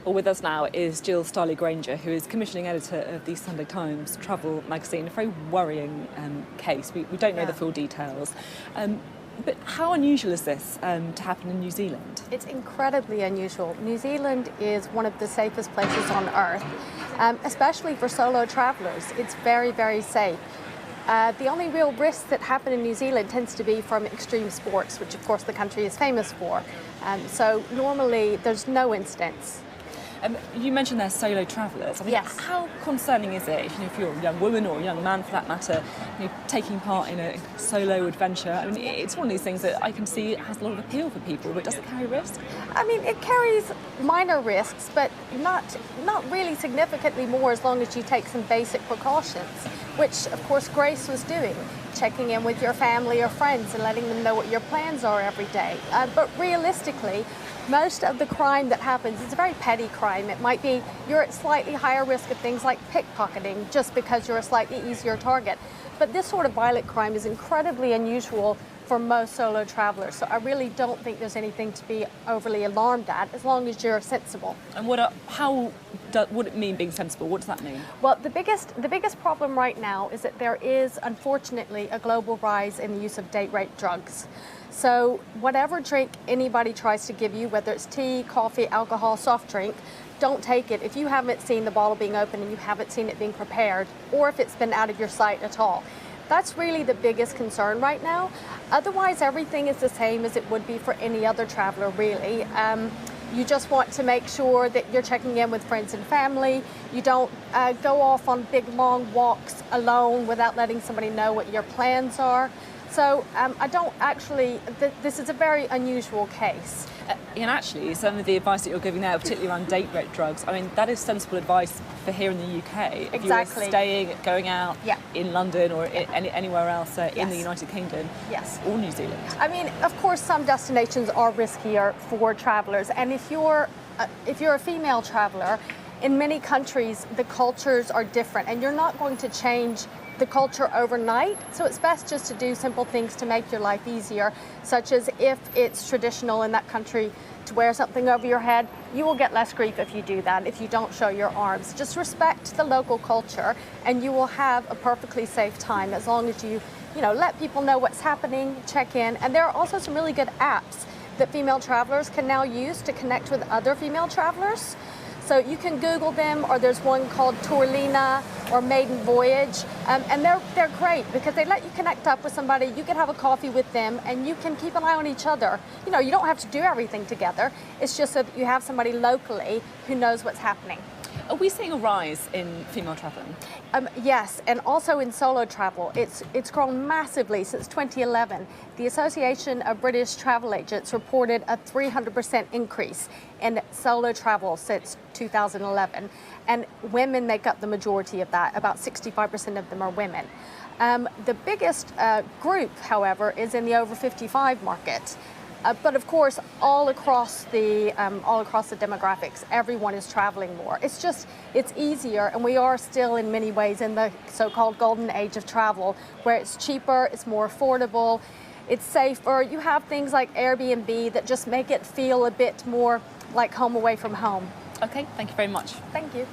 Well, with us now is Jill Starley-Grainger, who is commissioning editor of the Sunday Times travel magazine. A very worrying case. We don't know the full details. But how unusual is this to happen in New Zealand? It's incredibly unusual. New Zealand is one of the safest places on earth, especially for solo travellers. It's very, very safe. The only real risks that happen in New Zealand tends to be from extreme sports, which of course the country is famous for. So normally there's no incidents. You mentioned they're solo travellers. I mean, Yes. How concerning is it if you're a young woman or a young man, for that matter, taking part in a solo adventure? I mean, it's one of these things that I can see has a lot of appeal for people, but does it carry risk? I mean, it carries minor risks, but not really significantly more as long as you take some basic precautions, which of course Grace was doing, checking in with your family or friends and letting them know what your plans are every day. But realistically, most of the crime that happens is a very petty crime. It might be you're at slightly higher risk of things like pickpocketing just because you're a slightly easier target. But this sort of violent crime is incredibly unusual for most solo travelers. So I really don't think there's anything to be overly alarmed at as long as you're sensible. And what it mean being sensible? What does that mean? Well, the biggest problem right now is that there is, unfortunately, a global rise in the use of date rape drugs. So whatever drink anybody tries to give you, whether it's tea, coffee, alcohol, soft drink, don't take it if you haven't seen the bottle being opened and you haven't seen it being prepared, or if it's been out of your sight at all. That's really the biggest concern right now. Otherwise, everything is the same as it would be for any other traveler, really. You just want to make sure that you're checking in with friends and family. You don't go off on big, long walks alone without letting somebody know what your plans are. So I don't actually, this is a very unusual case. And actually, some of the advice that you're giving now, particularly around date rape drugs, I mean, that is sensible advice for here in the UK. If Exactly. you were staying, going out in London or anywhere else in the United Kingdom or New Zealand. I mean, of course, some destinations are riskier for travellers. And if you're a female traveller, in many countries, the cultures are different and you're not going to change the culture overnight, so it's best just to do simple things to make your life easier, such as if it's traditional in that country to wear something over your head, you will get less grief if you do that, if you don't show your arms. Just respect the local culture and you will have a perfectly safe time as long as you let people know what's happening, check in. And there are also some really good apps that female travelers can now use to connect with other female travelers. So you can Google them, or there's one called Tourlina or Maiden Voyage, and they're great because they let you connect up with somebody. You can have a coffee with them, and you can keep an eye on each other. You don't have to do everything together. It's just so that you have somebody locally who knows what's happening. Are we seeing a rise in female travelling? Yes, and also in solo travel. It's grown massively since 2011. The Association of British Travel Agents reported a 300% increase in solo travel since 2011. And women make up the majority of that. About 65% of them are women. The biggest group, however, is in the over 55 market. But of course, all across the demographics, everyone is traveling more. It's easier, and we are still in many ways in the so-called golden age of travel, where it's cheaper, it's more affordable, it's safer. You have things like Airbnb that just make it feel a bit more like home away from home. Okay, thank you very much. Thank you.